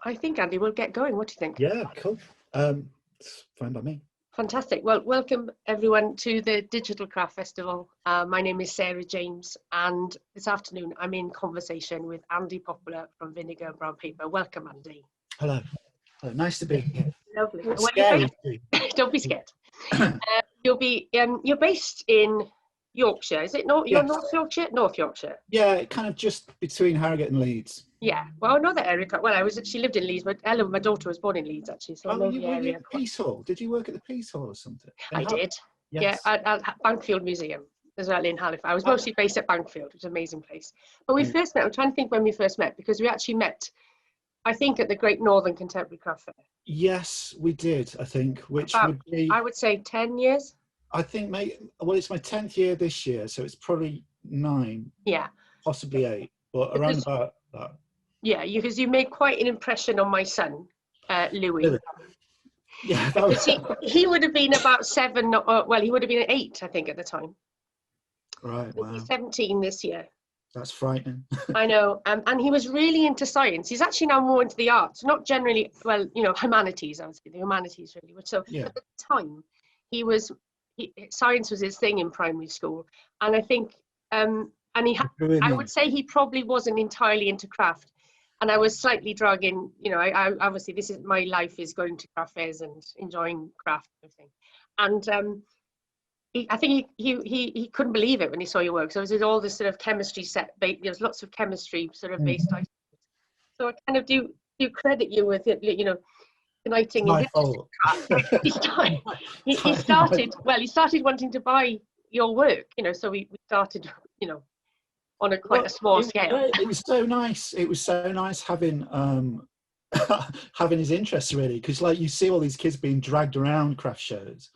I think, Andy, we'll get going. What do you think? Yeah, cool. It's fine by me. Fantastic. Well, welcome everyone to the Digital Craft Festival. My name is Sarah James, and this afternoon I'm in conversation with Andy Poplar from Vinegar and Brown Paper. Welcome, Andy. Hello. Hello. Nice to be here. Lovely. Well, Scary. don't be scared. You're based in Yorkshire, is it? Not you're Yes. North Yorkshire, North Yorkshire. Yeah, kind of just between Harrogate and Leeds. Yeah. Well, I know that area. Well, she lived in Leeds, but Ella, my daughter, was born in Leeds actually, so I know the were you area. at the Peace Hall? Did you work at the Peace Hall or something? I did. Yes. Yeah, at Bankfield Museum as well in Halifax. I was mostly based at Bankfield, which is an amazing place. But we first met, I'm trying to think when we first met, because we actually met, I think, at the Great Northern Contemporary Craft Fair. Yes, we did, I think, which would be... I would say 10 years. I think, well, it's my 10th year this year, so it's probably 9. Yeah. Possibly 8, but around about that. Yeah, because you made quite an impression on my son, Louis. Really? Yeah, he would have been about 7, well, he would have been 8, I think, at the time. Right, wow. He's 17 this year. That's frightening. I know, and he was really into science. He's actually now more into the arts, not generally, well, you know, humanities, I would say, the humanities really. So yeah. At the time, science was his thing in primary school. And I think, I would say he probably wasn't entirely into craft. And I was slightly dragging, you know, I obviously, this is my life is going to craft fairs and enjoying craft and everything. And I think he couldn't believe it when he saw your work. So it was all this sort of chemistry set, there was lots of chemistry sort of based items. So I kind of do credit you with it, you know, uniting. My fault. He started wanting to buy your work, you know, so we started, you know, on quite a small scale. It was so nice. It was so nice having having his interests really, because like you see all these kids being dragged around craft shows,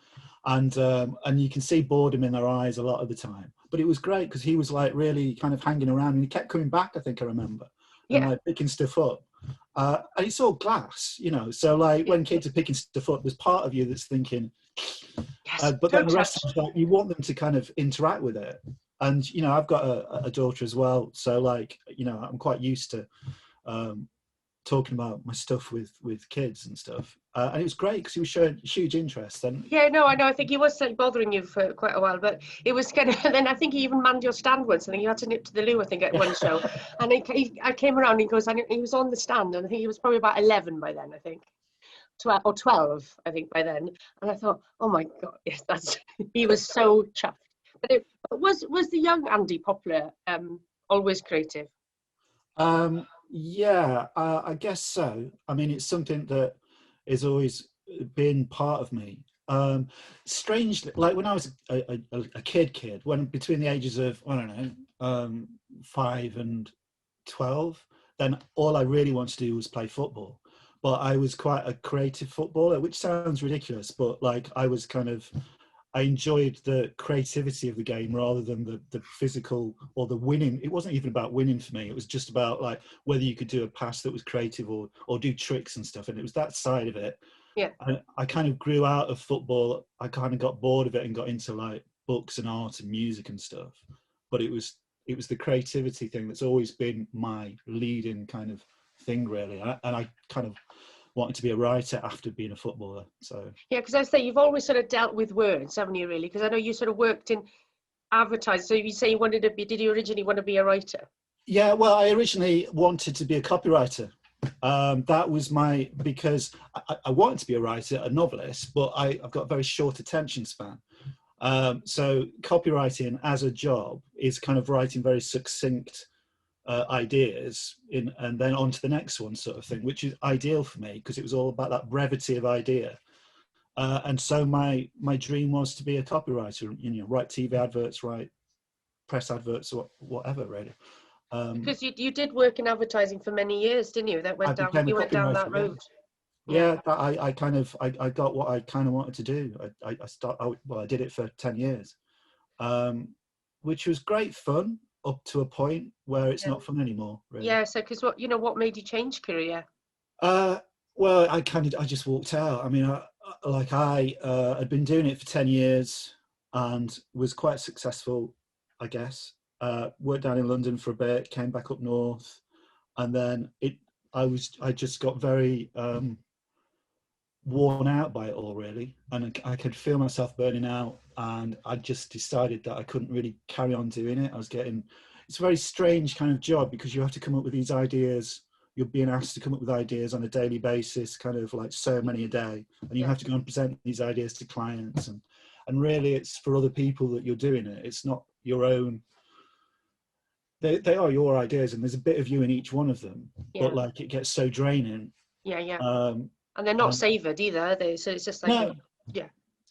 and you can see boredom in their eyes a lot of the time. But it was great because he was like really kind of hanging around, and he kept coming back. I think I remember, and like picking stuff up. And it's all glass, you know. So like when kids are picking stuff up, there's part of you that's thinking, yes, but then the rest of it, like, you want them to kind of interact with it. And, you know, I've got a daughter as well. So, like, you know, I'm quite used to talking about my stuff with kids and stuff. And it was great because he was showing huge interest. And yeah, no, I know. I think he was bothering you for quite a while. But it was kind of, and then I think he even manned your stand once. I think you had to nip to the loo, I think, at one show. And I came around and he goes, he was on the stand. And I think he was probably about 11 by then, I think. 12 or 12, I think, by then. And I thought, oh, my God, yes, he was so chuffed. But was the young Andy Poplar always creative? Yeah, I guess so. I mean, it's something that has always been part of me. Strangely, like when I was a kid, when between the ages of, I don't know, 5 and 12, then all I really wanted to do was play football. But I was quite a creative footballer, which sounds ridiculous, but like I enjoyed the creativity of the game rather than the physical or the winning. It wasn't even about winning for me. It was just about like whether you could do a pass that was creative or do tricks and stuff. And it was that side of it. Yeah. I kind of grew out of football. I kind of got bored of it and got into like books and art and music and stuff. But it was the creativity thing that's always been my leading kind of thing, really. And I kind of wanted to be a writer after being a footballer. So yeah, because I say you've always sort of dealt with words, haven't you, really? Because I know you sort of worked in advertising. So you say you wanted to be, did you originally want to be a writer? Yeah, well, I originally wanted to be a copywriter. That was because I wanted to be a writer, a novelist, but I've got a very short attention span. So copywriting as a job is kind of writing very succinct ideas and then on to the next one sort of thing, which is ideal for me because it was all about that brevity of idea. And so my dream was to be a copywriter, you know, write TV adverts, write press adverts, or whatever, really. Because you did work in advertising for many years, didn't you? That went down. You went down that road. Yeah, I got what I kind of wanted to do. I did it for 10 years, which was great fun up to a point where it's not fun anymore, really. Yeah, so because what made you change career? Well, I just walked out. I mean, I had been doing it for 10 years and was quite successful, I guess. Worked down in London for a bit, came back up north, and then I just got very worn out by it all, really, and I could feel myself burning out, and I just decided that I couldn't really carry on doing it. It's a very strange kind of job, because you have to come up with these ideas. You're being asked to come up with ideas on a daily basis, kind of like so many a day, and you have to go and present these ideas to clients, and really it's for other people that you're doing it. It's not your own. They are your ideas, and there's a bit of you in each one of them, but like it gets so draining. And they're not savoured either, are they? So it's just like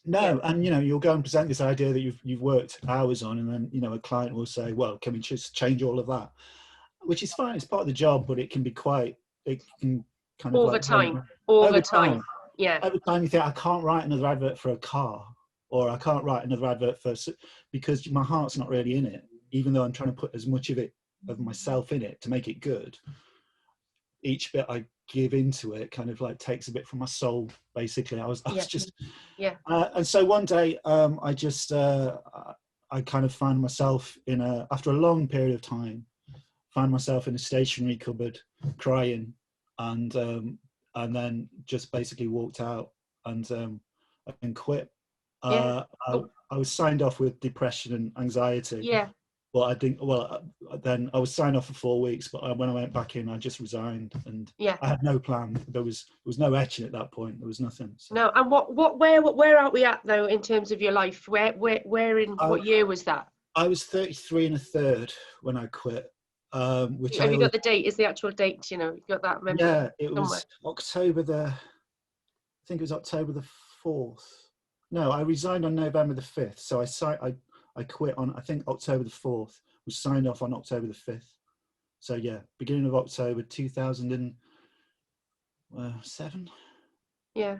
and you'll go and present this idea that you've worked hours on, and then a client will say, well, can we just change all of that, which is fine, it's part of the job, but it can kind of over time. Over time you think, I can't write another advert for a car, or I can't write another advert because my heart's not really in it, even though I'm trying to put as much of myself in it to make it good. Each bit I give into it kind of like takes a bit from my soul, basically. I was just and so one day I kind of found myself after a long period of time, found myself in a stationery cupboard crying, and then just basically walked out and quit. I was signed off with depression and anxiety. But then I was signed off for 4 weeks, but when I went back in, I just resigned, and I had no plan. There was no etching at that point. There was nothing. So. No, and where are we at though in terms of your life? Where in what year was that? I was 33 and a third when I quit. Which have you got the date? Is the actual date? You got that memory? Yeah, it was October I think it was October the 4th. No, I resigned on November the 5th. So I quit on, I think, October the 4th, was signed off on October the 5th. So yeah, beginning of October 2007. Yeah.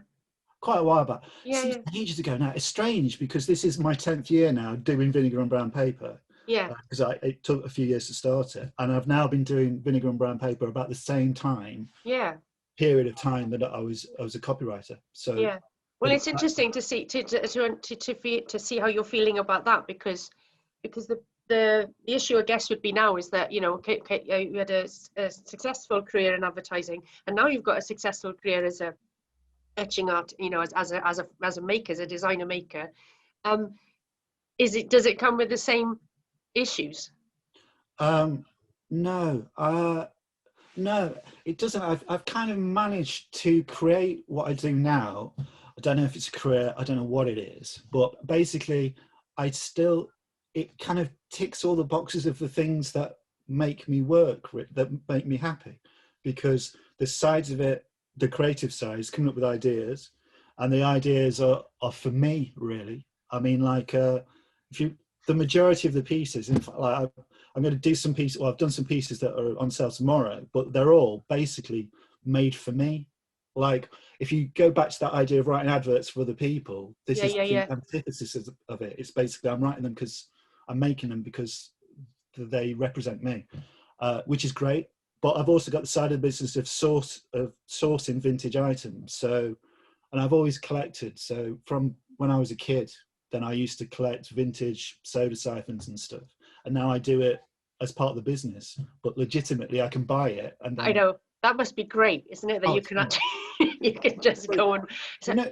Quite a while back. Seems ages ago now. It's strange because this is my 10th year now doing vinegar and brown paper. Yeah. Because it took a few years to start it. And I've now been doing vinegar and brown paper about the same time. Yeah. Period of time that I was a copywriter. So yeah. Well, it's interesting to see to see how you're feeling about that, because the issue, I guess, would be now is that you had a successful career in advertising, and now you've got a successful career as a etching art, as a maker, as a designer maker. Does it come with the same issues? No, it doesn't. I've kind of managed to create what I do now. I don't know if it's a career, I don't know what it is, but basically it kind of ticks all the boxes of the things that make me work, that make me happy, because the sides of it, the creative sides, coming up with ideas, and the ideas are for me, really. I mean, like, the majority of the pieces, in fact, like I'm going to do some pieces, well, I've done some pieces that are on sale tomorrow, but they're all basically made for me. Like, if you go back to that idea of writing adverts for other people, this is the antithesis of it. It's basically, I'm writing them because I'm making them because they represent me, which is great. But I've also got the side of the business of sourcing vintage items. So, and I've always collected. So from when I was a kid, then I used to collect vintage soda siphons and stuff. And now I do it as part of the business, but legitimately I can buy it. And then, I know, that must be great, isn't it? That you can actually, you can just go and,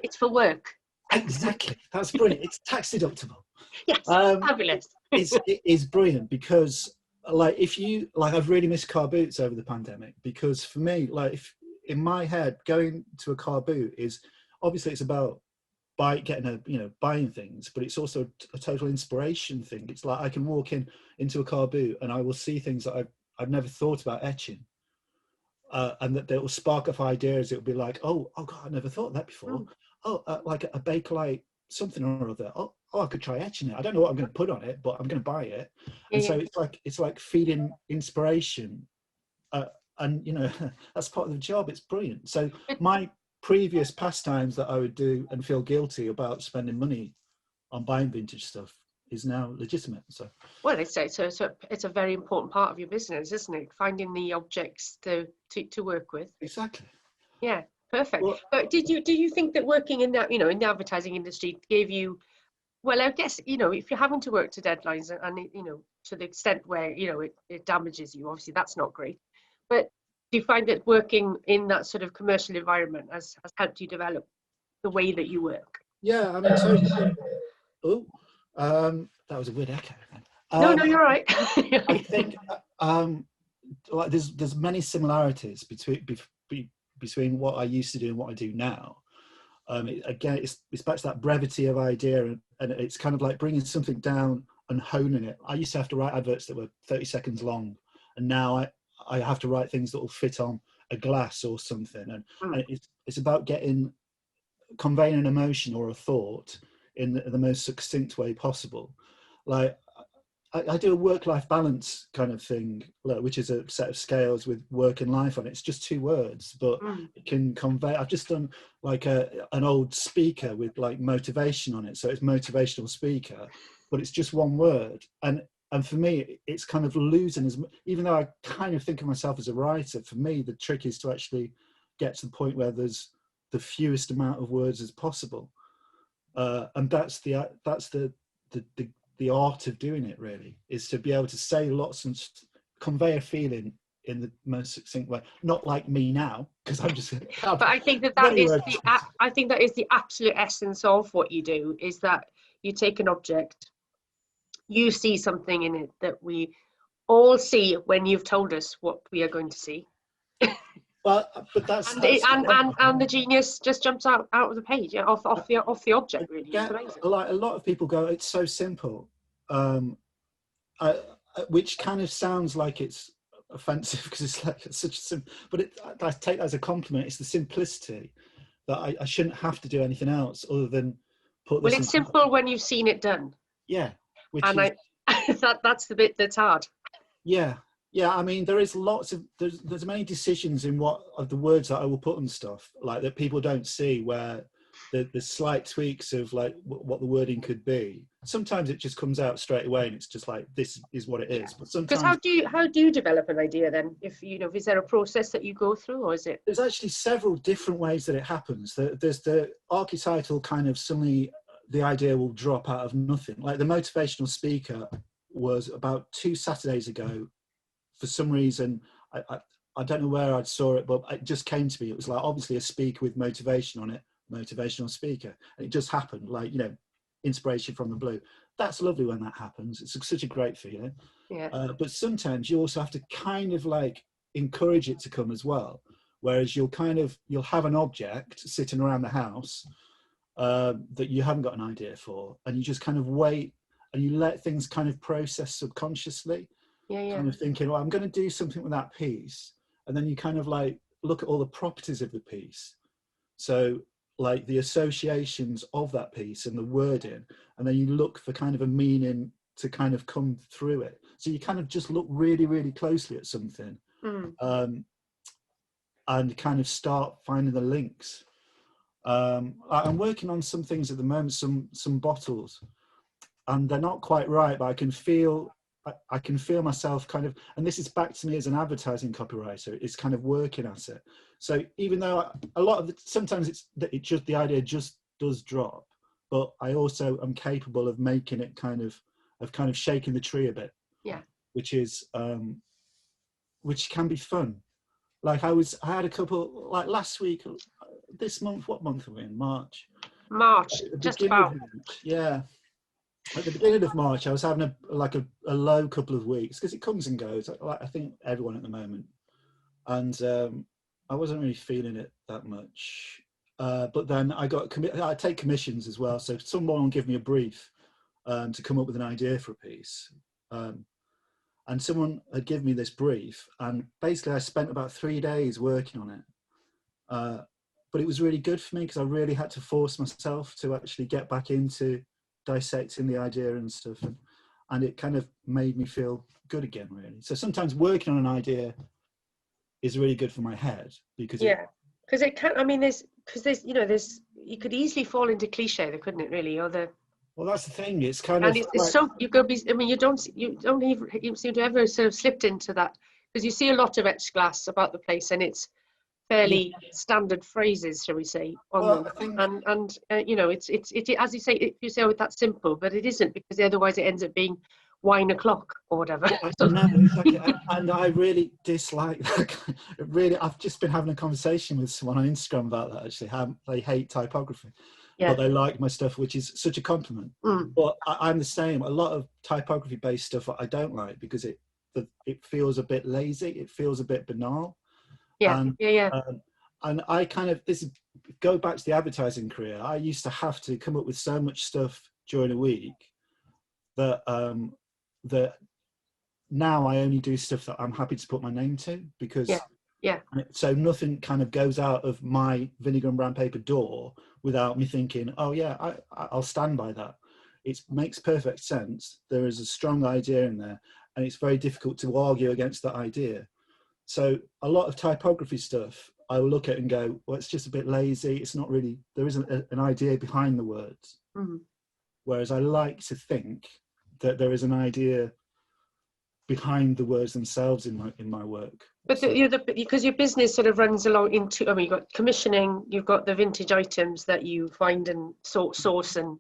it's for work. Exactly, that's brilliant. It's tax deductible. Yes, fabulous. It is brilliant because, like, I've really missed car boots over the pandemic, because for me, like, in my head, going to a car boot is, obviously it's about buying things, but it's also a total inspiration thing. It's like I can walk into a car boot and I will see things that I've never thought about etching, and that will spark off ideas. It'll be like, oh God, I never thought of that before. Like a Bakelite something or other. I could try etching it. I don't know what I'm going to put on it, but I'm going to buy it. So it's like feeding inspiration, and that's part of the job. It's brilliant. So my previous pastimes that I would do and feel guilty about spending money on buying vintage stuff is now legitimate. So, well, it's a very important part of your business, isn't it? Finding the objects to work with. Exactly. Yeah, perfect. Well, but do you think that working in that, in the advertising industry gave you, well, I guess, if you're having to work to deadlines and to the extent where, it damages you, obviously that's not great. But Do you find that working in that sort of commercial environment has helped you develop the way that you work? Yeah, I mean, totally. Oh, that was a weird echo. No, you're right. I think like there's many similarities between what I used to do and what I do now. Again, it's back to that brevity of idea, and it's kind of like bringing something down and honing it. I used to have to write adverts that were 30 seconds long, and now I have to write things that will fit on a glass or something, and it's about conveying an emotion or a thought in the most succinct way possible. Like I do a work-life balance kind of thing, which is a set of scales with work and life on it. It's just 2 words, but it can convey. I've just done like an old speaker with like motivation on it, so it's motivational speaker, but it's just 1 word. And for me, it's kind of losing even though I kind of think of myself as a writer. For me, the trick is to actually get to the point where there's the fewest amount of words as possible, and that's the art of doing it, really, is to be able to say lots and convey a feeling in the most succinct way. Not like me now, because I'm just. But I think that is the absolute essence of what you do, is that you take an object, you see something in it that we all see when you've told us what we are going to see. Well, but that's and the genius just jumps out of the page, off the object, really. Yeah, like a lot of people go, it's so simple, which kind of sounds like it's offensive because it's like such a simple. But I take that as a compliment. It's the simplicity that I shouldn't have to do anything else other than put this. Well, it's simple when you've seen it done. Yeah, that's the bit that's hard. Yeah, I mean, there's many decisions in what of the words that I will put on stuff, like that people don't see, where there's slight tweaks of like what the wording could be. Sometimes it just comes out straight away and it's just like, this is what it is. But sometimes, because how do you develop an idea then? If is there a process that you go through, or is it? There's actually several different ways that it happens. There's the archetypal kind of, suddenly the idea will drop out of nothing. Like the motivational speaker was about 2 Saturdays ago. For some reason, I don't know where I saw it, but it just came to me. It was like, obviously a speaker with motivation on it, motivational speaker. And it just happened, like, inspiration from the blue. That's lovely when that happens. It's such a great feeling. Yeah. But sometimes you also have to kind of like encourage it to come as well. Whereas you'll have an object sitting around the house that you haven't got an idea for, and you just kind of wait and you let things kind of process subconsciously. Kind of thinking, well, I'm going to do something with that piece, and then you kind of like look at all the properties of the piece, so like the associations of that piece and the wording, and then you look for kind of a meaning to kind of come through it. So you kind of just look really, really closely at something, and kind of start finding the links. I'm working on some things at the moment, some bottles, and they're not quite right, but I can feel myself kind of, and this is back to me as an advertising copywriter, is kind of working at it. So even though sometimes the idea just does drop, but I also am capable of making it kind of shaking the tree a bit. Yeah. Which can be fun. Like I had a couple, like last week, this month, what month are we in? March, just about. Yeah. At the beginning of March, I was having a low couple of weeks, because it comes and goes. I think everyone at the moment, and I wasn't really feeling it that much. But then I take commissions as well, so someone will give me a brief to come up with an idea for a piece, and someone had given me this brief, and basically I spent about 3 days working on it. But it was really good for me, because I really had to force myself to actually get back into dissecting the idea and stuff, and it kind of made me feel good again, really. So sometimes working on an idea is really good for my head, because because it can, I mean, there's you could easily fall into cliche there, couldn't it, really? Well, that's the thing, it's kind of, it's so, you could be, I mean, you don't even seem to ever sort of slipped into that, because you see a lot of etched glass about the place, and it's fairly standard phrases, shall we say, on them. And it's as you say, you say, oh, that's simple, but it isn't, because otherwise it ends up being wine o'clock or whatever. No, exactly. And I really dislike that. Really, I've just been having a conversation with someone on Instagram about that, actually, how they hate typography, but they like my stuff, which is such a compliment. But I'm the same. A lot of typography based stuff I don't like because it feels a bit lazy. It feels a bit banal. And I kind of, go back to the advertising career. I used to have to come up with so much stuff during a week that that now I only do stuff that I'm happy to put my name to, because so nothing kind of goes out of my vinegar and brown paper door without me thinking, oh yeah, I'll stand by that. It makes perfect sense. There is a strong idea in there, and it's very difficult to argue against that idea. So a lot of typography stuff I will look at and go, well, it's just a bit lazy. It's not really, there isn't an idea behind the words. Whereas I like to think that there is an idea behind the words themselves in my work. But because your business sort of runs along into, I mean, you've got commissioning, you've got the vintage items that you find and source and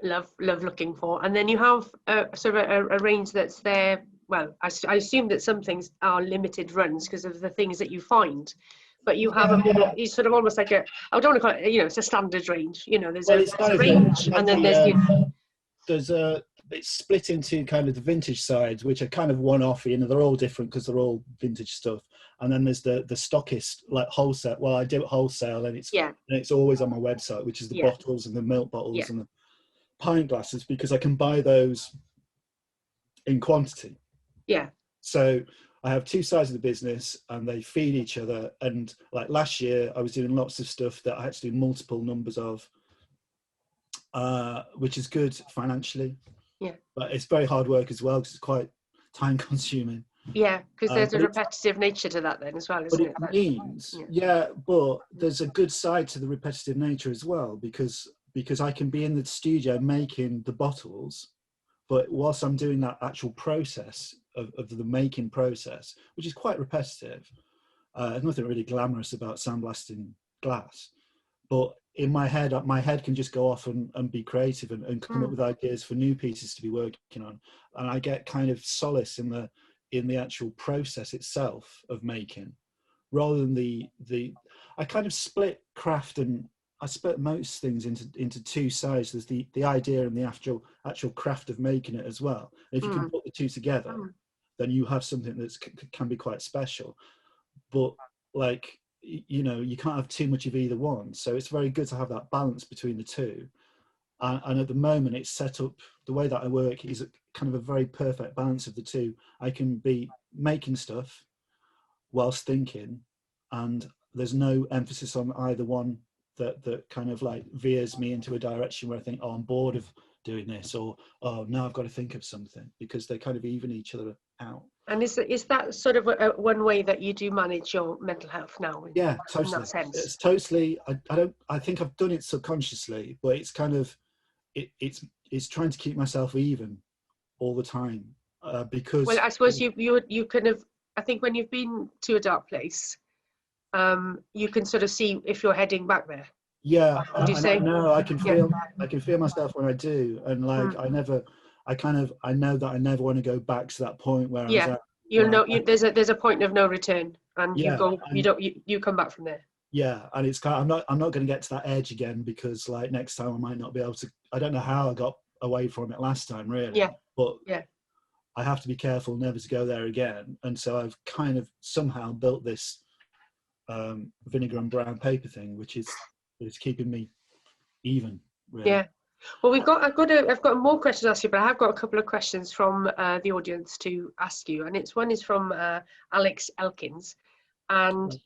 love looking for, and then you have sort of a range that's there. Well, I assume that some things are limited runs because of the things that you find, but you have it's sort of almost like I don't want to call it, it's a standard range. There's a range, and then there's it's split into kind of the vintage sides, which are kind of one-off. They're all different because they're all vintage stuff. And then there's the stockist, like wholesale. Well, I do it wholesale, and it's always on my website, which is the bottles and the milk bottles and the pint glasses, because I can buy those in quantity. So I have two sides of the business, and they feed each other. And like last year, I was doing lots of stuff that I had to do multiple numbers of, which is good financially. But it's very hard work as well, because it's quite time consuming. Because there's a repetitive nature to that then as well, isn't it? But it means, but there's a good side to the repetitive nature as well, because I can be in the studio making the bottles, but whilst I'm doing that actual process of the making process, which is quite repetitive, there's nothing really glamorous about sandblasting glass, but in my head can just go off and be creative and come up with ideas for new pieces to be working on, and I get kind of solace in the actual process itself of making, rather than I kind of split craft, and I split most things into two sides. There's the idea and the actual craft of making it as well. And if you can put the two together, then you have something that can be quite special. But like, you can't have too much of either one. So it's very good to have that balance between the two. And at the moment, it's set up, the way that I work is kind of a very perfect balance of the two. I can be making stuff whilst thinking, and there's no emphasis on either one that kind of like veers me into a direction where I think, oh, I'm bored of doing this, or oh, now I've got to think of something, because they kind of even each other out. And is that sort of one way that you do manage your mental health now? Yeah, totally. In that sense? It's totally. I think I've done it subconsciously, but it's kind of it's trying to keep myself even all the time, because. Well, I suppose you kind of, I think when you've been to a dark place, you can sort of see if you're heading back there. Yeah, Would you say? No, I can feel myself when I do, and like I know that I never want to go back to that point where I was at. There's a point of no return, and you come back from there. Yeah, and it's kind of, I'm not going to get to that edge again, because like next time I might not be able to. I don't know how I got away from it last time, really. But I have to be careful never to go there again, and so I've kind of somehow built this vinegar and brown paper thing, which is keeping me even, really. Yeah. Well, I've got more questions to ask you, but I have got a couple of questions from the audience to ask you, and one is from Alex Elkins, and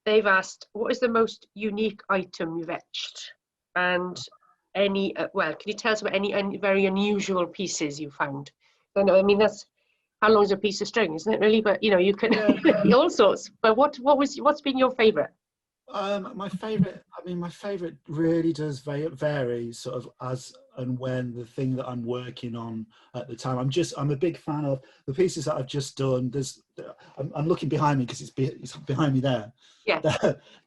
they've asked, what is the most unique item you've etched, and can you tell us about any very unusual pieces you found? I mean, that's how long is a piece of string, isn't it, really? But you can all sorts. But what's been your favourite? My favorite really does vary sort of as and when the thing that I'm working on at the time. I'm a big fan of the pieces that I've just done. I'm looking behind me because it's behind me there. Yeah.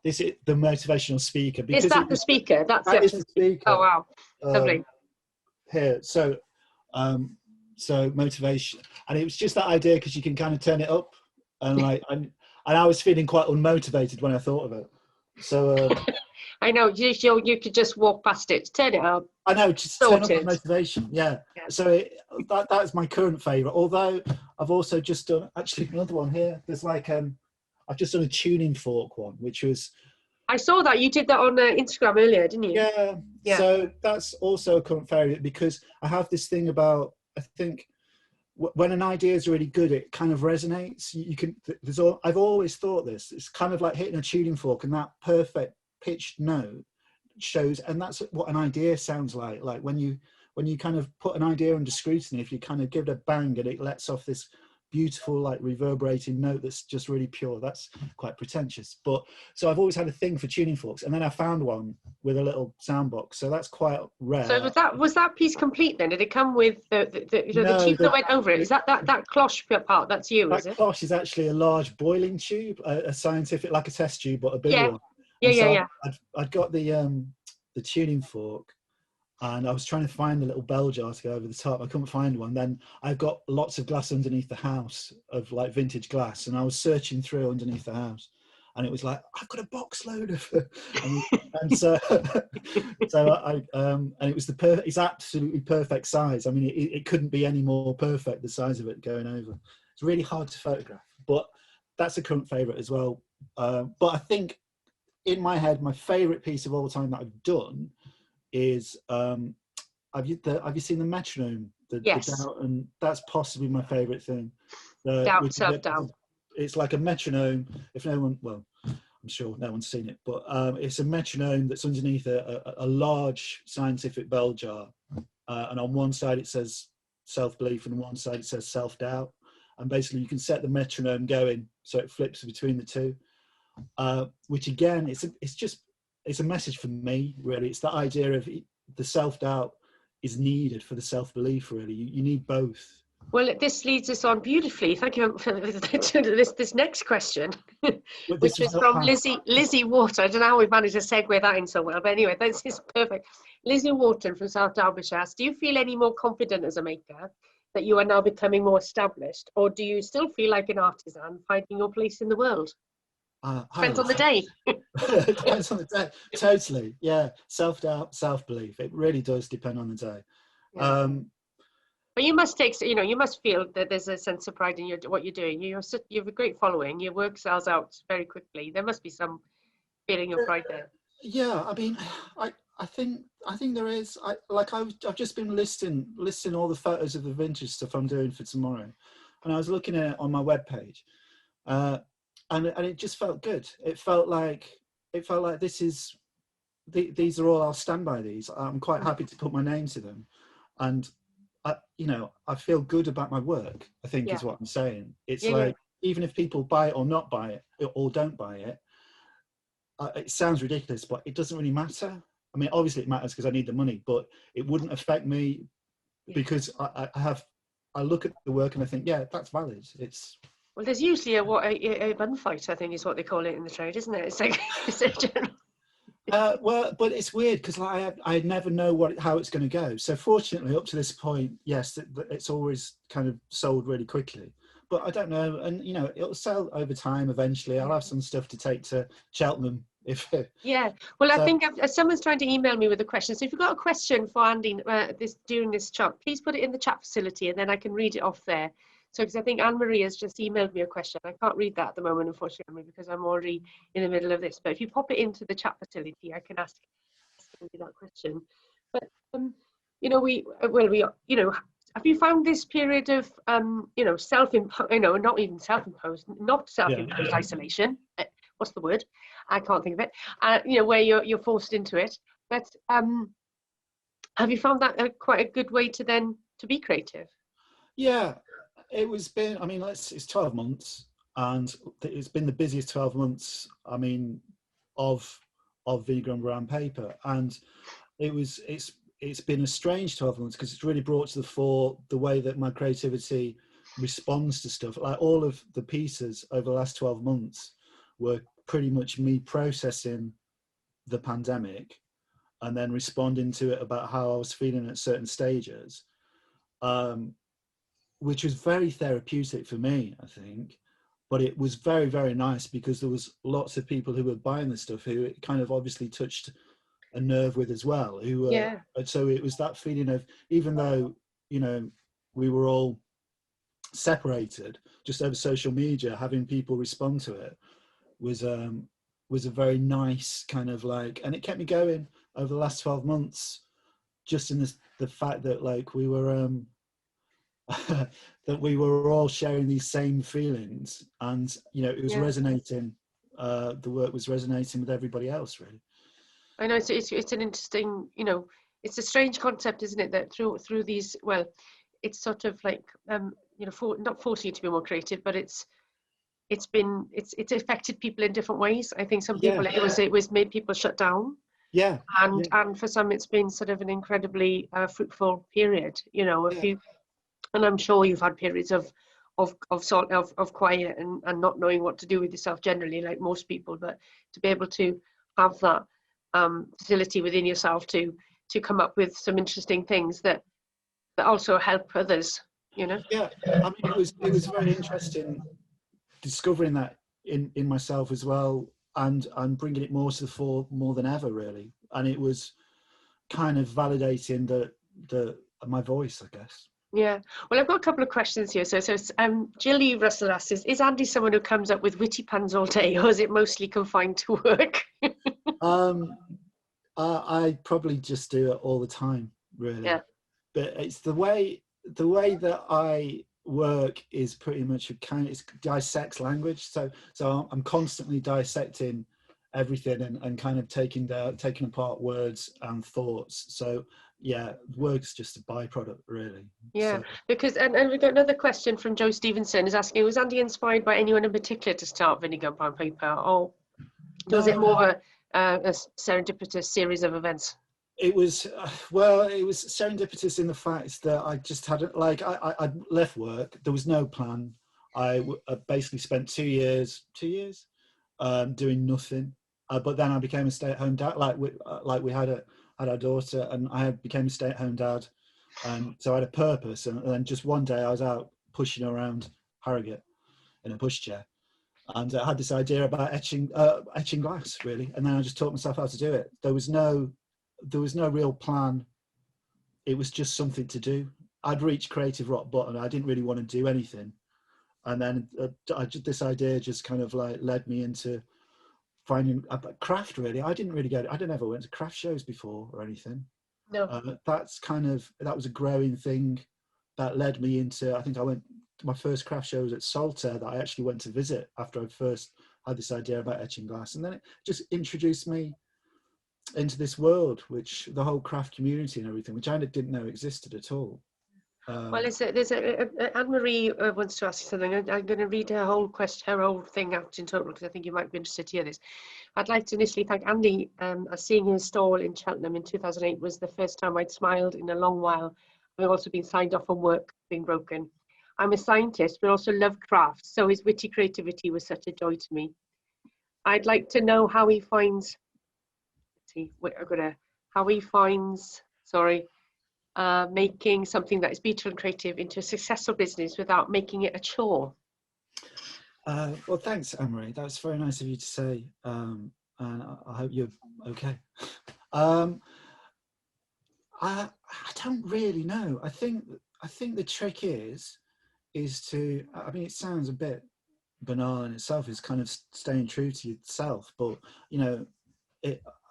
This is the motivational speaker. Is that the speaker? That is the speaker. Oh wow, lovely. Here, so So motivation, and it was just that idea because you can kind of turn it up, and like, and I was feeling quite unmotivated when I thought of it. So I know you could just walk past it, turn it up. I know, just turn up the motivation. Yeah. So that's my current favourite. Although I've also just done actually another one here. There's like I've just done a tuning fork one, which was. I saw that you did that on Instagram earlier, didn't you? Yeah. So that's also a current favourite because I have this thing about, I think when an idea is really good, it kind of resonates. You can. I've always thought this. It's kind of like hitting a tuning fork, and that perfect pitched note shows, and that's what an idea sounds like when you kind of put an idea under scrutiny. If you kind of give it a bang and it lets off this beautiful like reverberating note that's just really pure, that's quite pretentious. But so I've always had a thing for tuning forks, and then I found one with a little sound box, so that's quite rare. So was that piece complete then? Did it come with the tube that went over it? Is that cloche part? That's you, is it? That cloche is actually a large boiling tube, a scientific, like a test tube, but a bigger one. I'd got the tuning fork, and I was trying to find the little bell jar to go over the top. I couldn't find one. Then I've got lots of glass underneath the house, of like vintage glass, and I was searching through underneath the house, and it was like, I've got a box load of it. and so and it was it's absolutely perfect size. I mean, it couldn't be any more perfect, the size of it going over. It's really hard to photograph, but that's a current favorite as well. But I think in my head, my favorite piece of all time that I've done is have you seen the metronome? Yes. The Doubt, and that's possibly my favorite thing. Selfdoubt. It's like a metronome. If no one, well, I'm sure no one's seen it, but it's a metronome that's underneath a large scientific bell jar, and on one side it says self-belief, and on one side it says self-doubt, and basically you can set the metronome going so it flips between the two. Which again, it's a message for me, really. It's the idea of the self-doubt is needed for the self-belief, really. You need both. Well, this leads us on beautifully. Thank you for this next question, which is from Lizzie Wharton. I don't know how we've managed to segue that in so well, but anyway, this is perfect. Lizzie Wharton from South Derbyshire asks, do you feel any more confident as a maker that you are now becoming more established, or do you still feel like an artisan finding your place in the world? Depends on the day. Depends on the day. Totally, yeah. Self-doubt, self-belief. It really does depend on the day. Yeah. But you must you must feel that there's a sense of pride in what you're doing. You have a great following. Your work sells out very quickly. There must be some feeling of pride there. Yeah, I mean, I think there is. I've just been listing all the photos of the vintage stuff I'm doing for tomorrow, and I was looking at it on my webpage. And it just felt good. It felt like these are all, I'll stand by these. I'm quite happy to put my name to them, and I feel good about my work, I think is what I'm saying. It's even if people buy it or not buy it or don't buy it, it sounds ridiculous, but it doesn't really matter. I mean, obviously it matters because I need the money, but it wouldn't affect me because I look at the work and I think, yeah, that's valid. Well, there's usually a bun fight, I think is what they call it in the trade, isn't it? It's like it's a general. Well, but it's weird because I never know how it's going to go. So fortunately, up to this point, yes, it's always kind of sold really quickly. But I don't know, and it'll sell over time. Eventually, I'll have some stuff to take to Cheltenham. Yeah, well, I think someone's trying to email me with a question. So if you've got a question for Andy during this chat, please put it in the chat facility, and then I can read it off there. So, because I think Anne-Marie has just emailed me a question. I can't read that at the moment, unfortunately, because I'm already in the middle of this. But if you pop it into the chat facility, I can ask Andy that question. But have you found this period of self-imposed, not even self-imposed, not self-imposed isolation? What's the word? I can't think of it. Where you're forced into it. But have you found that quite a good way to be creative? Yeah. It's 12 months, and it's been the busiest 12 months, of vinegar and brown paper, and it's been a strange 12 months because it's really brought to the fore the way that my creativity responds to stuff. Like all of the pieces over the last 12 months were pretty much me processing the pandemic and then responding to it about how I was feeling at certain stages. which was very therapeutic for me, I think. But it was very, very nice because there was lots of people who were buying the stuff who it kind of obviously touched a nerve with as well. Who were, so it was that feeling of, even though, you know, we were all separated just over social media, having people respond to it was a very nice kind of like, and it kept me going over the last 12 months, just in the fact that like we were that we were all sharing these same feelings, and you know, it was resonating. The work was resonating with everybody else, really. I know it's an interesting, you know, it's a strange concept, isn't it, that through these, well, it's sort of like you know, not forcing you to be more creative, but it's affected people in different ways. I think some people it was made people shut down. And for some it's been sort of an incredibly fruitful period, you know. If you, and I'm sure you've had periods of quiet and not knowing what to do with yourself generally, like most people, but to be able to have that facility within yourself to come up with some interesting things that also help others, you know. I mean, it was very interesting discovering that in myself as well, and bringing it more to the fore more than ever, really. And it was kind of validating the my voice, I guess. Yeah, well, I've got a couple of questions here. So Jilly Russell asks, is Andy someone who comes up with witty puns all day, or is it mostly confined to work? I probably just do it all the time, really. Yeah. But it's the way that I work is pretty much it dissects language. So I'm constantly dissecting everything and kind of taking apart words and thoughts. So yeah, work's just a byproduct, really. Yeah, so. Because and we've got another question from Joe Stevenson, is asking, was Andy inspired by anyone in particular to start Vinegar Brown Paper, or was it more of a serendipitous series of events? It was it was serendipitous in the fact that I just hadn't, like, I left work. There was no plan. I basically spent 2 years doing nothing. But then I became a stay-at-home dad. Like we had our daughter, and I became a stay-at-home dad. So I had a purpose, and then just one day I was out pushing around Harrogate in a pushchair, and I had this idea about etching glass, really. And then I just taught myself how to do it. There was no real plan. It was just something to do. I'd reached creative rock bottom. I didn't really want to do anything, and then this idea just kind of like led me into finding craft. Really, I never went to craft shows before or anything. No. That was a growing thing that led me into, I think my first craft show was at Saltaire, that I actually went to visit after I first had this idea about etching glass. And then it just introduced me into this world, which the whole craft community and everything, which I didn't know existed at all. Well, Anne-Marie wants to ask you something. I'm going to read her whole thing out in total, because I think you might be interested to hear this. I'd like to initially thank Andy. Seeing his stall in Cheltenham in 2008 was the first time I'd smiled in a long while. I've also been signed off from work, being broken. I'm a scientist, but also love crafts, so his witty creativity was such a joy to me. I'd like to know how he finds, making something that is beautiful and creative into a successful business without making it a chore. Well, thanks, Anne-Marie. That's very nice of you to say, and I hope you're okay. I don't really know. I think the trick is to, I mean, it sounds a bit banal in itself, is kind of staying true to yourself, but you know,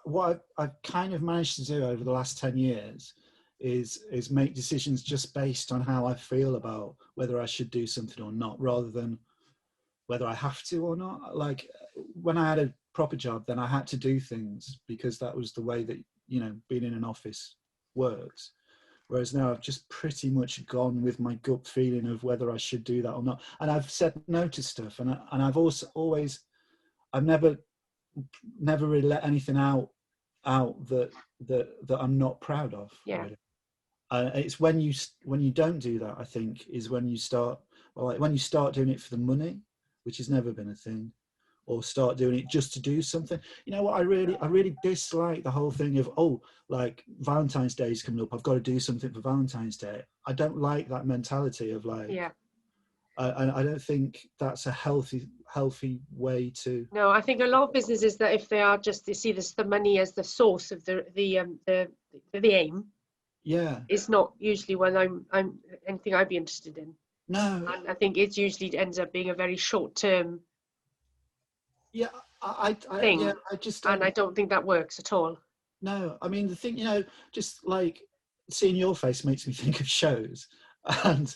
what I've kind of managed to do over the last 10 years is make decisions just based on how I feel about whether I should do something or not, rather than whether I have to or not. Like when I had a proper job, then I had to do things because that was the way that, you know, being in an office works. Whereas now I've just pretty much gone with my gut feeling of whether I should do that or not. And I've said no to stuff, and I've also I've never really let anything out that I'm not proud of. Yeah. Really. It's when you don't do that, I think, is when you start, like when you start doing it for the money, which has never been a thing, or start doing it just to do something. You know what, I really dislike the whole thing of, oh, like Valentine's Day is coming up, I've got to do something for Valentine's Day. I don't like that mentality of like, yeah. And I don't think that's a healthy way to. No, I think a lot of businesses that if they are just, they see this, the money as the source of the aim. Yeah. It's not usually when I'm anything I'd be interested in. No. And I think it usually ends up being a very short term. Yeah, I thing, yeah, I just don't. And I don't think that works at all. No, I mean the thing, you know, just like seeing your face makes me think of shows, and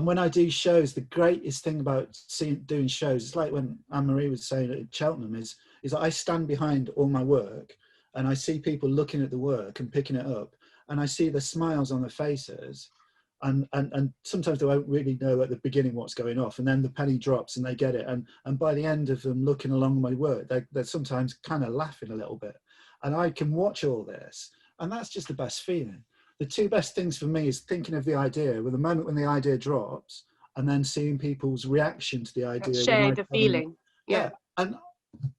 when I do shows, the greatest thing about doing shows, it's like when Anne-Marie was saying at Cheltenham, is that I stand behind all my work and I see people looking at the work and picking it up, and I see the smiles on their faces, and sometimes they won't really know at the beginning what's going off, and then the penny drops and they get it, and by the end of them looking along my work, they're sometimes kind of laughing a little bit, and I can watch all this, and that's just the best feeling. The two best things for me is thinking of the idea, with the moment when the idea drops, and then seeing people's reaction to the idea. Share the feeling. Yeah. And,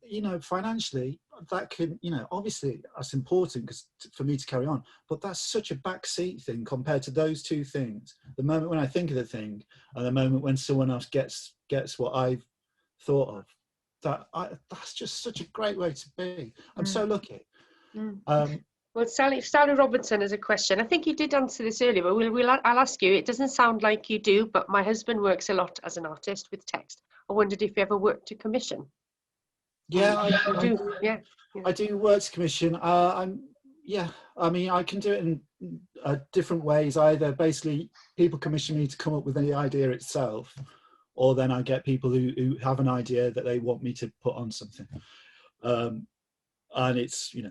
you know, financially, that can, you know, obviously that's important for me to carry on, but that's such a backseat thing compared to those two things. The moment when I think of the thing and the moment when someone else gets what I've thought of, that's just such a great way to be. I'm so lucky. Well, Sally Robinson has a question. I think you did answer this earlier, but I'll ask you. It doesn't sound like you do, but my husband works a lot as an artist with text. I wondered if you ever worked to commission. Yeah, I do. Yeah. I do work to commission. I mean, I can do it in different ways. Either basically people commission me to come up with the idea itself, or then I get people who have an idea that they want me to put on something. And it's, you know,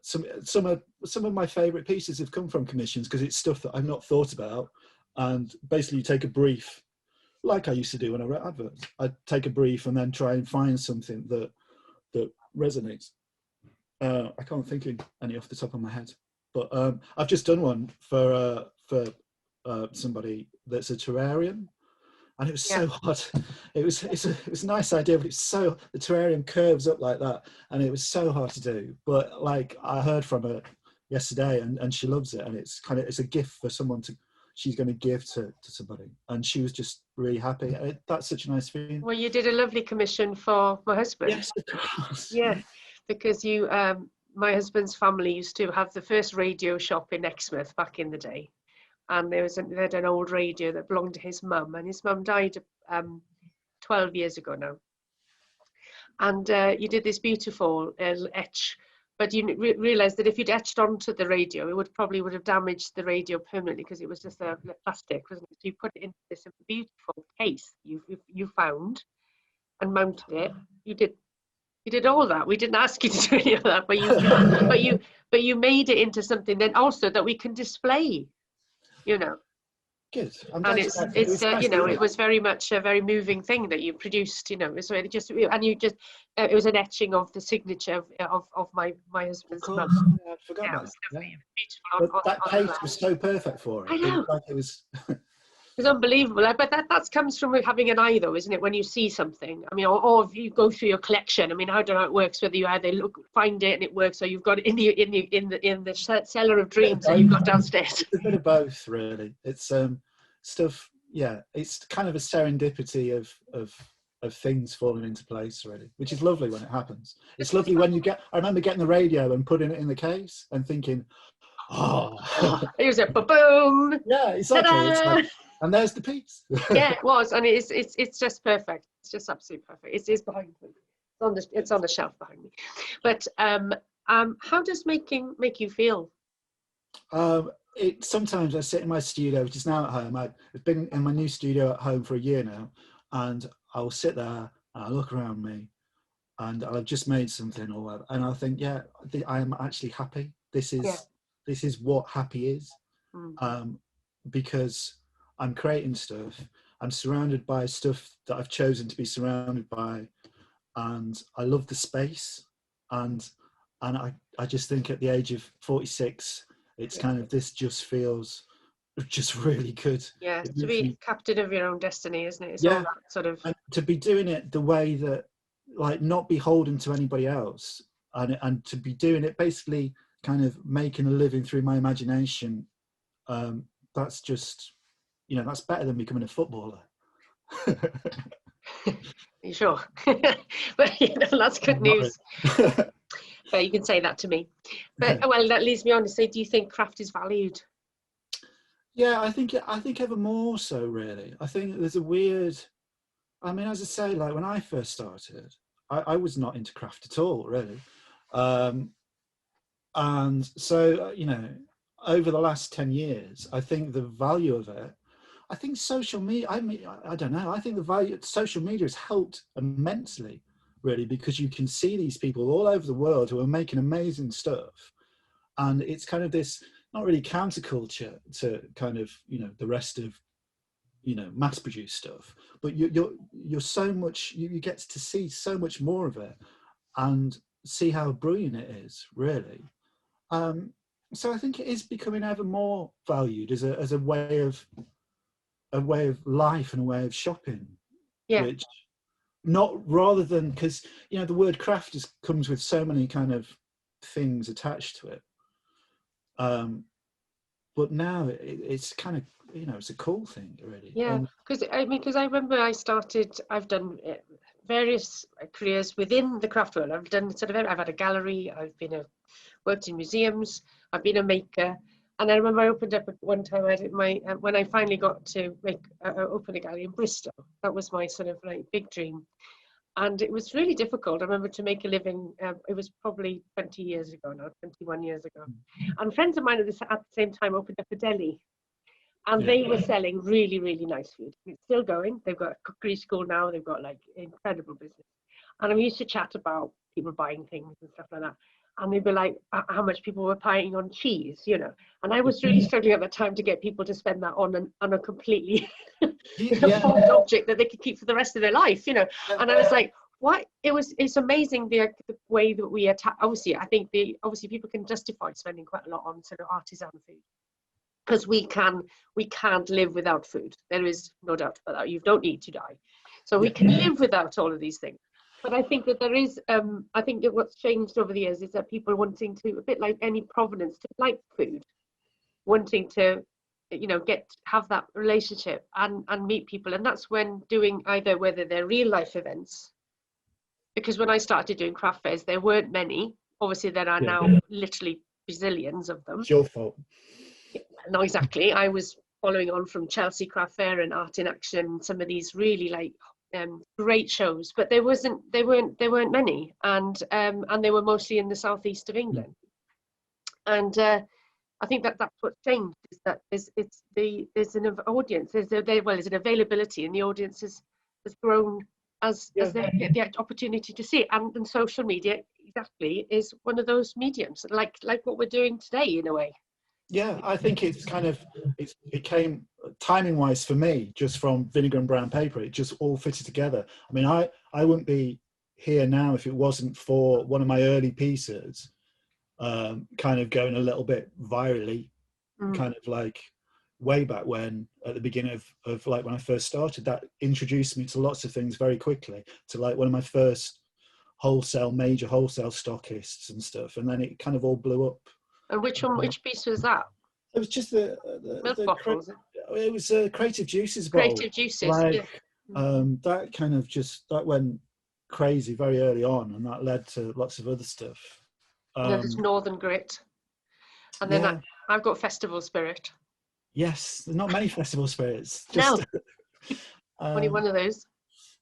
some of my favorite pieces have come from commissions because it's stuff that I've not thought about, and basically you take a brief, like I used to do when I wrote adverts. I'd take a brief and then try and find something that resonates. I can't think of any off the top of my head, but I've just done one for somebody that's a terrarium, and it was so hard. It was a nice idea, but it's so, the terrarium curves up like that, and it was so hard to do. But like I heard from her yesterday, and she loves it, and it's a gift for someone she's going to give to somebody, and she was just really happy. That's such a nice feeling. Well, you did a lovely commission for my husband. Yes, of course. Yeah, because my husband's family used to have the first radio shop in Exmouth back in the day. And they had an old radio that belonged to his mum, and his mum died 12 years ago now. And you did this beautiful etch, but you realised that if you'd etched onto the radio, it probably would have damaged the radio permanently because it was just a plastic, wasn't it? So you put it into this beautiful case you found and mounted it. You did all that. We didn't ask you to do any of that, but you made it into something then also that we can display. You know, good. And it's you know, it was very much a very moving thing that you produced. You know, it was really just, and you just it was an etching of the signature of my husband's mum. Yeah, I forgot about It that. was beautiful. That case was so perfect for it. I know. It was It's unbelievable. But that comes from having an eye, though, isn't it? When you see something, I mean, or if you go through your collection. I mean, I don't know how it works. Whether you either find it and it works, or you've got it in the cellar of dreams that you've got downstairs. It's a bit of both, really. It's stuff. Yeah, it's kind of a serendipity of things falling into place, really, which is lovely when it happens. It's lovely when you get. I remember getting the radio and putting it in the case and thinking, oh, it was a boom. Yeah, exactly. And there's the piece. Yeah, it was, and it's just perfect. It's just absolutely perfect. It is behind me. It's on the shelf behind me. But how does making make you feel? Sometimes I sit in my studio, which is now at home. I've been in my new studio at home for a year now, and I'll sit there and I look around me, and I've just made something or whatever, and I think, yeah, I am actually happy. This is what happy is, because I'm creating stuff. I'm surrounded by stuff that I've chosen to be surrounded by, and I love the space. And I just think at the age of 46, it's kind of, this just feels just really good. Yeah, It to makes be me, captain of your own destiny, isn't it? It's all yeah, that sort of. and to be doing it the way that, like, not beholden to anybody else, and to be doing it basically kind of making a living through my imagination. That's just, you know, that's better than becoming a footballer. Are you sure? But you know, that's good Not really. news. But you can say that to me. But well, that leads me on to say, do you think craft is valued? Yeah, I think ever more so, really. I think there's a weird, I mean, as I say, like when I first started, I was not into craft at all, really. And so, you know, over the last 10 years, I think the value of it, I think social media, I mean, I don't know, I think the value of social media has helped immensely, really, because you can see these people all over the world who are making amazing stuff. And it's kind of this, not really counterculture to kind of, you know, the rest of, you know, mass produced stuff, but you're so much, you get to see so much more of it and see how brilliant it is, really. So I think it is becoming ever more valued as a way of life and a way of shopping, Yeah. which, not rather than, because, you know, the word craft comes with so many kind of things attached to it. But now it's kind of, you know, it's a cool thing, really. Yeah, because I remember I've done various careers within the craft world. I've done sort of, I've had a gallery, worked in museums, I've been a maker, and I remember I opened up at one time. I did when I finally got to open a gallery in Bristol. That was my sort of like big dream, and it was really difficult. I remember to make a living. It was probably 20 years ago now, 21 years ago, and friends of mine at the same time opened up a deli. And they were selling really, really nice food. It's still going. They've got a cookery school now. They've got like incredible business. And I used to chat about people buying things and stuff like that. And they'd be like, how much people were buying on cheese, you know. And I was really struggling at the time to get people to spend that on a completely foreign object that they could keep for the rest of their life, you know. And I was like, what? It's amazing the way that we attack. Obviously, I think obviously people can justify spending quite a lot on sort of artisan food, because we can't live without food. There is no doubt about that. You don't need to die. So we can live without all of these things. But I think that there is, I think that what's changed over the years is that people wanting to, a bit like any provenance, to like food, wanting to, you know, have that relationship and meet people. And that's when doing either, whether they're real life events, because when I started doing craft fairs, there weren't many. Obviously, there are now literally bazillions of them. It's your fault. No, exactly. I was following on from Chelsea Craft Fair and Art in Action, some of these really like great shows, but there weren't many, and they were mostly in the southeast of England. And I think that's what's changed, is that there's an audience, there's an availability, and the audience has grown as they get the opportunity to see it. And social media exactly is one of those mediums, like what we're doing today in a way. Yeah, I think it came timing wise for me, just from vinegar and brown paper. It just all fitted together. I mean, I wouldn't be here now if it wasn't for one of my early pieces, kind of going a little bit virally, kind of like way back when, at the beginning of like when I first started. That introduced me to lots of things very quickly, to like one of my first major wholesale stockists and stuff, and then it kind of all blew up. And which piece was that? It was just the milk bottle. It was a Creative Juices bowl. Creative Juices, like, that kind of that went crazy very early on, and that led to lots of other stuff. There's Northern Grit, and then I've got Festival Spirit. Yes, there's not many festival spirits. Just, no, only one of those.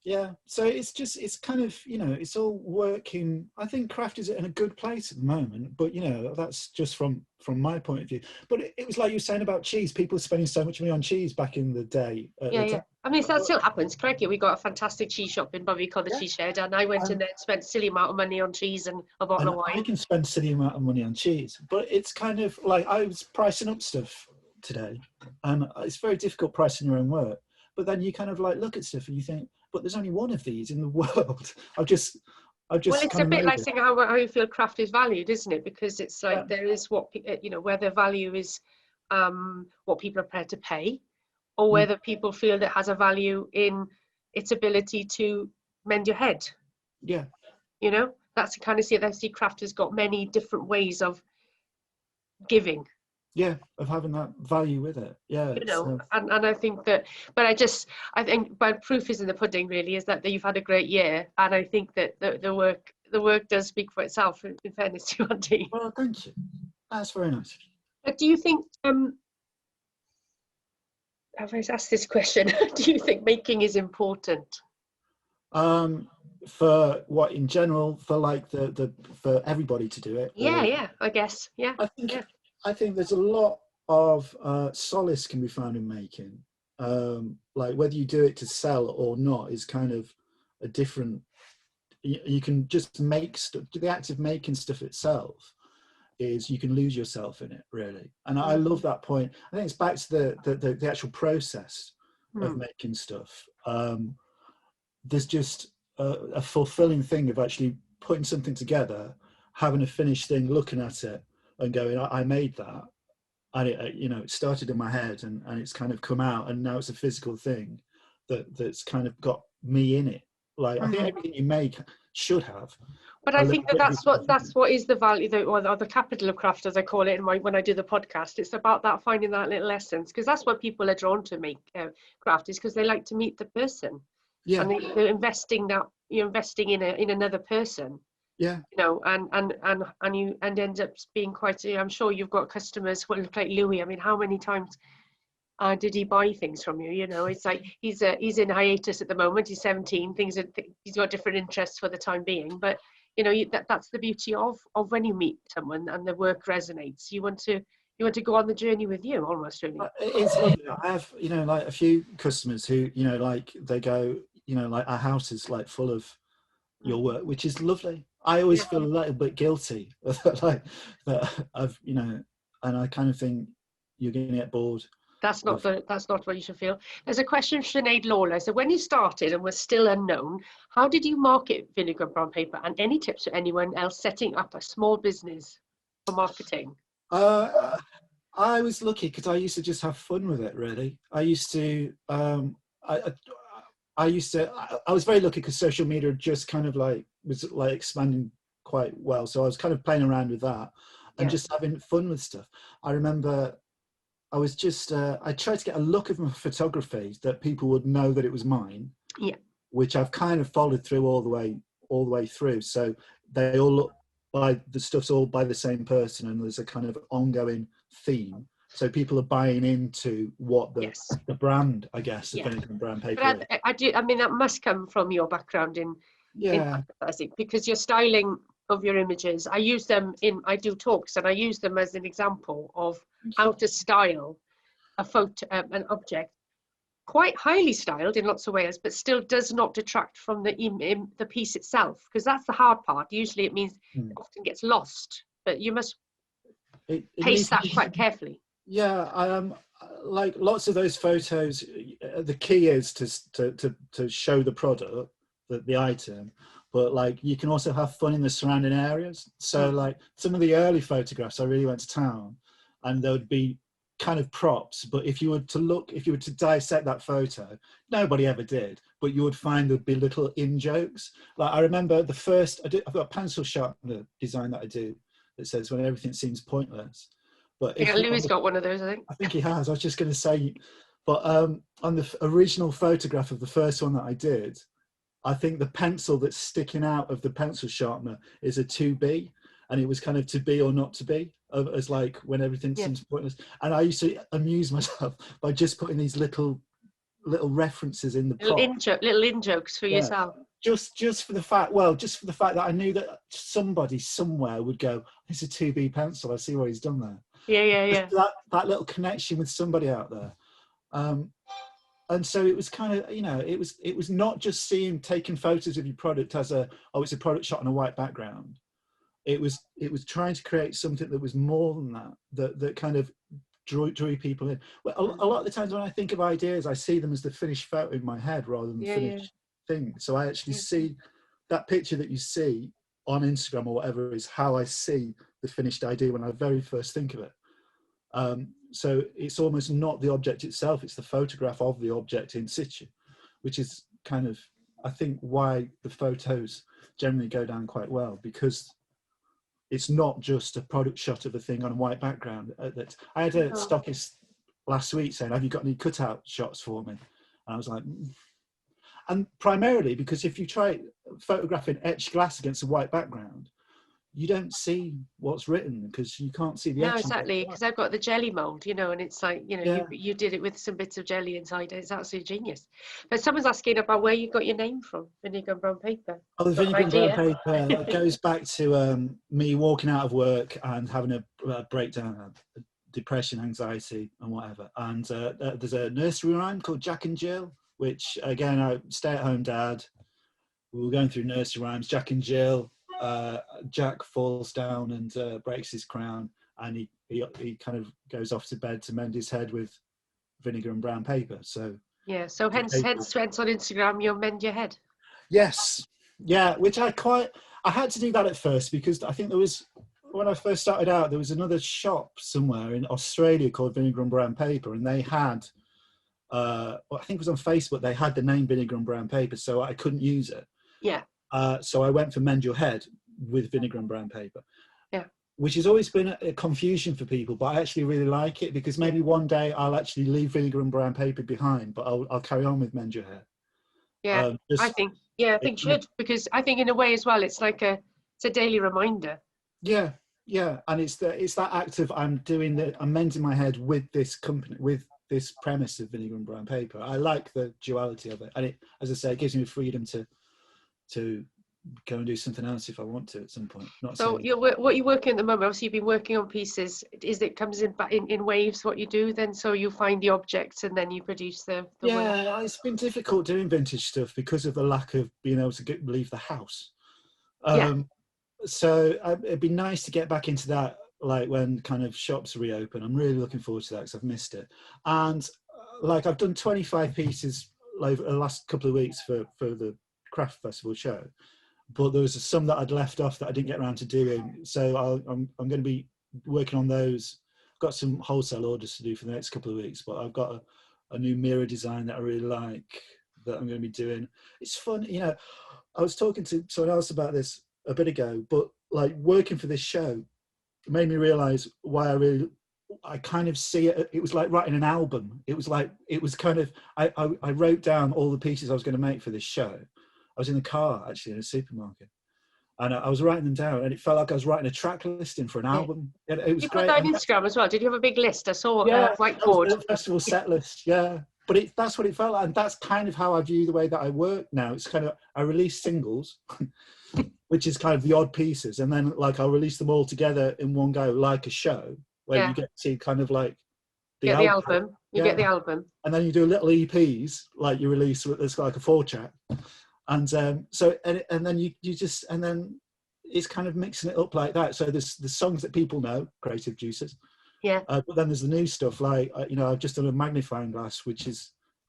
Yeah, so it's kind of, you know, it's all working. I think craft is in a good place at the moment, but, you know, that's just from my point of view. But it was like you were saying about cheese. People were spending so much money on cheese back in the day. Yeah. I mean, that still happens. Correct. We got a fantastic cheese shop in Bobby called the Cheese Shed, and I went in there and spent a silly amount of money on cheese and a bottle of wine. I can spend a silly amount of money on cheese, but it's kind of like, I was pricing up stuff today, and it's very difficult pricing your own work. But then you kind of like look at stuff and you think, but there's only one of these in the world. I've just. Well, it's a bit like saying how you feel craft is valued, isn't it? Because it's like there is what, you know, where the value is what people are prepared to pay, or whether people feel it has a value in its ability to mend your head. Yeah. You know, that's the kind of see craft has got many different ways of giving. Yeah, of having that value with it. Yeah, You know, and I think that, but I think, but proof is in the pudding, really, is that you've had a great year, and I think that the work does speak for itself. In fairness to you, Andy. Well, thank you. That's very nice. But do you think? Have I asked this question? Do you think making is important? For what in general, for like for everybody to do it? Yeah, yeah, I guess. Yeah. I think there's a lot of solace can be found in making. Like whether you do it to sell or not is kind of a different. You can just make stuff. The act of making stuff itself is you can lose yourself in it, really. And I love that point. I think it's back to the actual process of making stuff. There's just a fulfilling thing of actually putting something together, having a finished thing, looking at it and going, I made that. And it, you know, it started in my head and it's kind of come out, and now it's a physical thing that's kind of got me in it. Like I think everything you make should have. But I think that's what is the value, or the capital of craft, as I call it, when I do the podcast. It's about that, finding that little essence, because that's what people are drawn to make craft, is because they like to meet the person. Yeah. And they're investing in another person. Yeah. You know, and ends up being quite. I'm sure you've got customers who look like Louis. I mean, how many times did he buy things from you? You know, it's like he's in hiatus at the moment. He's 17. He's got different interests for the time being. But you know, that's the beauty of when you meet someone and the work resonates. You want to go on the journey with you, almost, really. It's lovely. I have, you know, like a few customers who, you know, like they go, you know, like our house is like full of your work, which is lovely. I always feel a little bit guilty, like that I've, you know, and I kind of think you're going to get bored. That's not what you should feel. There's a question from Sinead Lawler. So when you started and was still unknown, how did you market vinegar and brown paper? And any tips for anyone else setting up a small business for marketing? I was lucky because I used to just have fun with it, really. I used to, I was very lucky because social media just kind of was expanding quite well. So I was kind of playing around with that and just having fun with stuff. I remember I was just, I tried to get a look of my photography that people would know that it was mine. Yeah. Which I've kind of followed through all the way through. So they all look the stuff's all by the same person, and there's a kind of ongoing theme. So people are buying into what the brand, I guess, of vinegar and brown paper. But I mean, that must come from your background in advertising, because your styling of your images, I do talks, and I use them as an example of how to style a photo, an object, quite highly styled in lots of ways, but still does not detract from the piece itself, because that's the hard part. Usually it means it often gets lost, but you must pace that quite carefully. Yeah, like lots of those photos, the key is to show the product, the item, but like you can also have fun in the surrounding areas. So like some of the early photographs, I really went to town, and there would be kind of props, but if you were to dissect that photo, nobody ever did, but you would find there'd be little in-jokes. Like I remember the first, I've got a pencil sharpener design that I do that says when everything seems pointless. But Louis got one of those, I think. I think he has. I was just going to say, but on the original photograph of the first one that I did, I think the pencil that's sticking out of the pencil sharpener is a 2B, and it was kind of to be or not to be, as like when everything seems pointless. And I used to amuse myself by just putting these little references in the prop. Little in-jokes for yourself. Just for the fact that I knew that somebody somewhere would go, it's a 2B pencil, I see what he's done there. Yeah. That little connection with somebody out there. And so it was kind of, you know, it was not just taking photos of your product as it's a product shot on a white background. It was trying to create something that was more than that kind of drew people in. Well, a lot of the times when I think of ideas, I see them as the finished photo in my head rather than the finished thing. So I actually see that picture that you see on Instagram or whatever is how I see the finished idea when I very first think of it. so it's almost not the object itself, it's the photograph of the object in situ, which is kind of, I think, why the photos generally go down quite well, because it's not just a product shot of a thing on a white background. That I had a stockist last week saying, have you got any cutout shots for me? And I was like, and primarily because if you try photographing etched glass against a white background, you don't see what's written because you can't see the No, etching. exactly, because I've got the jelly mold, you know, and it's like, you know, Yeah. you did it with some bits of jelly inside. It's absolutely genius. But someone's asking about where you got your name from, vinegar and brown paper. Oh, the Got an vinegar and brown idea? paper goes back to me walking out of work and having a breakdown, a depression, anxiety, and whatever. And there's a nursery rhyme called Jack and Jill, which again, I stay-at-home dad. We were going through nursery rhymes. Jack and Jill. Jack falls down and breaks his crown, and he kind of goes off to bed to mend his head with vinegar and brown paper. So Yeah, so hence on Instagram, you'll mend your head. yes, yeah, which I had to do that at first because I think there was, when I first started out, there was another shop somewhere in Australia called Vinegar and Brown Paper, and they had, I think it was on Facebook, they had the name Vinegar and Brown Paper, so I couldn't use it. Yeah. So I went for Mend Your Head with vinegar and brown paper. Yeah. Which has always been a confusion for people, but I actually really like it because maybe one day I'll actually leave vinegar and brown paper behind, but I'll carry on with Mend Your Hair. Yeah, I think you should, because I think in a way as well, it's like it's a daily reminder. Yeah, yeah, and it's that act of I'm mending my head with this company, with this premise of vinegar and brown paper. I like the duality of it, and it, as I say, it gives me the freedom to go and do something else if I want to at some point. So what you're working at the moment, obviously you've been working on pieces, is it comes in waves what you do then? So you find the objects and then you produce the yeah work? It's been difficult doing vintage stuff because of the lack of being able to leave the house. So it'd be nice to get back into that, like when kind of shops reopen. I'm really looking forward to that because I've missed it. And like I've done 25 pieces over the last couple of weeks for the craft festival show, but there was some that I'd left off that I didn't get around to doing, so I'm going to be working on those. I've got some wholesale orders to do for the next couple of weeks, but I've got a new mirror design that I really like that I'm going to be doing. It's fun, you know. I was talking to someone else about this a bit ago, but like working for this show made me realize why I kind of see it. It was like writing an album. It was kind of, I wrote down all the pieces I was going to make for this show. I was in the car actually in a supermarket, and I was writing them down, and it felt like I was writing a track listing for an album. And it was you great. put that on Instagram as well. Did you have a big list? I saw a whiteboard. festival set list. Yeah, but that's what it felt like, and that's kind of how I view the way that I work now. It's kind of, I release singles, which is kind of the odd pieces, and then like I'll release them all together in one go, like a show where you get to see kind of like the album. You get the album, and then you do little EPs like you release. It's like a 4-track. And and then you just, and then it's kind of mixing it up like that. So there's the songs that people know, creative juices. Yeah. But then there's the new stuff, like you know, I've just done a magnifying glass which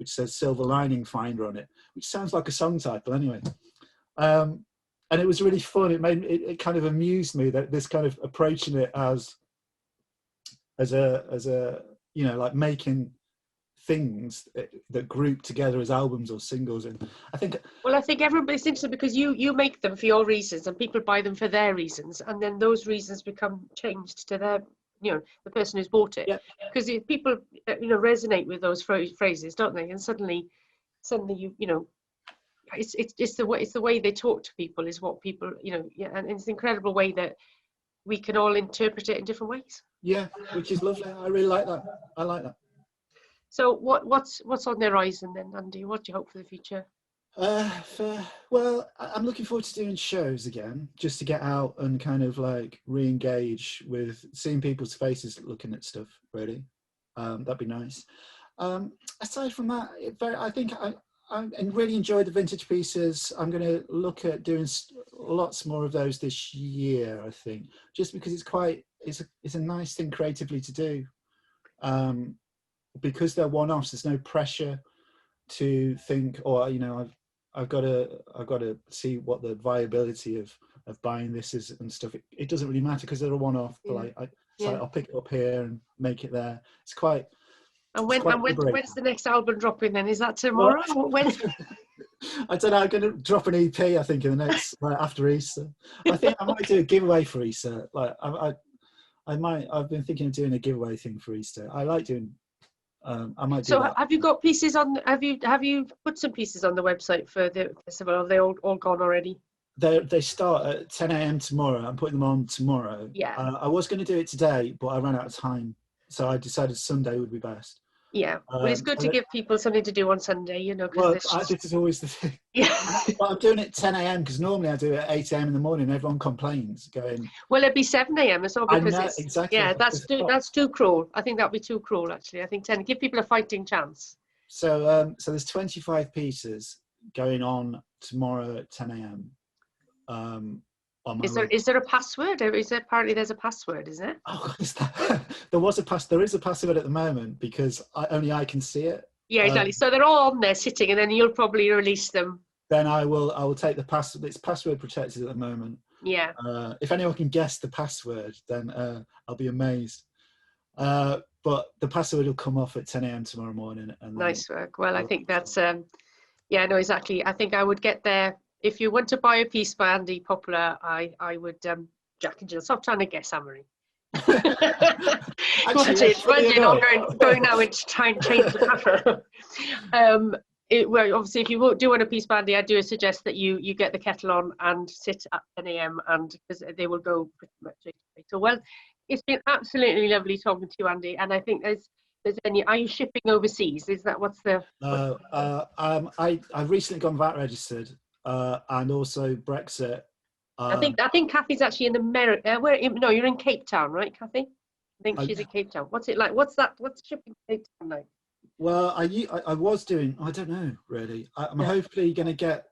says Silver Lining Finder on it, which sounds like a song title anyway. And it was really fun. It kind of amused me that this kind of approaching it as a you know, like making things that group together as albums or singles. And I think everybody's interested because you make them for your reasons and people buy them for their reasons, and then those reasons become changed to their, you know, the person who's bought it, because people you know, resonate with those phrases, don't they? And suddenly you know, it's the way they talk to people is what people, you know, and it's an incredible way that we can all interpret it in different ways. Yeah, which is lovely. I really like that. I like that. So what's on the horizon then, Andy? What do you hope for the future? Well, I'm looking forward to doing shows again, just to get out and kind of like re-engage with seeing people's faces, looking at stuff. Really, that'd be nice. Aside from that, I think I really enjoyed the vintage pieces. I'm going to look at doing lots more of those this year, I think, just because it's a nice thing creatively to do. Because they're one-offs, there's no pressure to think, or you know, I've got to see what the viability of buying this is and stuff. It doesn't really matter because they're a one-off. But So I'll pick it up here and make it there. It's quite. And when's the next album dropping then? Is that tomorrow? Well, When? I don't know. I'm going to drop an EP. I think in the next after Easter. I think I might do a giveaway for Easter. Like I might. I've been thinking of doing a giveaway thing for Easter. I like doing. I might do that. Have you got pieces on? Have you put some pieces on the website for the festival? Are they all gone already? They start at 10 a.m. tomorrow. I'm putting them on tomorrow. Yeah. I was going to do it today, but I ran out of time, so I decided Sunday would be best. Yeah, well, it's good to give people something to do on Sunday, you know. Well, this is always the thing. Yeah. But I'm doing it 10 a.m. because normally I do it at 8 a.m. in the morning. Everyone complains, going. Well, it'd be 7 a.m. as well because I know, exactly. Yeah, that's too cruel. I think that'd be too cruel. Actually, I think 10. Give people a fighting chance. So there's 25 pieces going on tomorrow at 10 a.m. Is there a password? Apparently there's a password, is it? Oh, there is a password at the moment because only I can see it. Yeah, exactly. So they're all on there sitting, and then you'll probably release them. Then I will take the password. It's password protected at the moment. Yeah. If anyone can guess the password, then I'll be amazed. But the password will come off at 10 a.m. tomorrow morning. And nice work. Well, I think that's yeah, no, exactly. I think I would get there. If you want to buy a piece by Andy Poplar, I would, Jack and Jill, stop trying to guess, Amory. Going now into trying to change the pattern. Well, obviously, if you do want a piece by Andy, I do suggest that you get the kettle on and sit at 10 a.m. and because they will go pretty much straight away. So, well, it's been absolutely lovely talking to you, Andy. And I think are you shipping overseas? Is that what's the? I've recently gone VAT registered. And also Brexit. I think Kathy's actually in America. No, you're in Cape Town, right, Kathy? I think she's in Cape Town. What's it like? What's shipping to Cape Town like? Well, I was doing. I don't know really. I'm hopefully going to get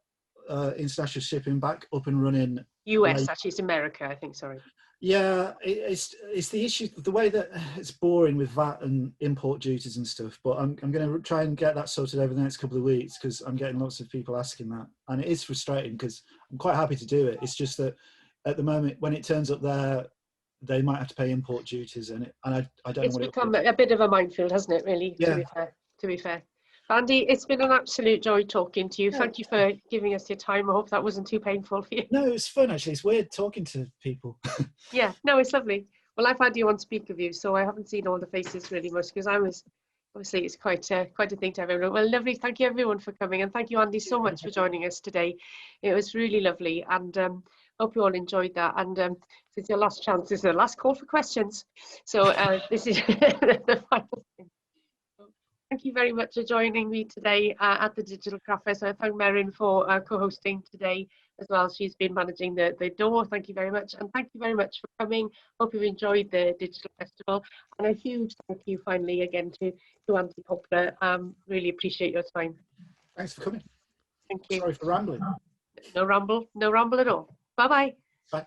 international shipping back up and running. US actually, it's America. I think. Sorry. Yeah, it's the issue, the way that it's boring with VAT and import duties and stuff. But I'm going to try and get that sorted over the next couple of weeks because I'm getting lots of people asking that, and it is frustrating because I'm quite happy to do it. It's just that at the moment when it turns up there, they might have to pay import duties, and I don't know. It's become a bit of a minefield, hasn't it? Really, yeah. To be fair. Andy, it's been an absolute joy talking to you. Yeah. Thank you for giving us your time. I hope that wasn't too painful for you. No, it's fun actually. It's weird talking to people. Yeah, no, it's lovely. Well, I've had you on Speak of You, so I haven't seen all the faces really much because obviously it's quite a thing to have everyone. Well, lovely. Thank you everyone for coming, and thank you, Andy, so much for joining us today. It was really lovely, and hope you all enjoyed that. And this is your last chance. This is the last call for questions. So this is the final thing. Thank you very much for joining me today at the Digital Cafe. So I thank Merrin for co-hosting today as well. She's been managing the door. Thank you very much. And thank you very much for coming. Hope you've enjoyed the Digital Festival. And a huge thank you finally again to Andy Poplar. Really appreciate your time. Thanks for coming. Thank you. Sorry for rambling. No ramble at all. Bye-bye. Bye.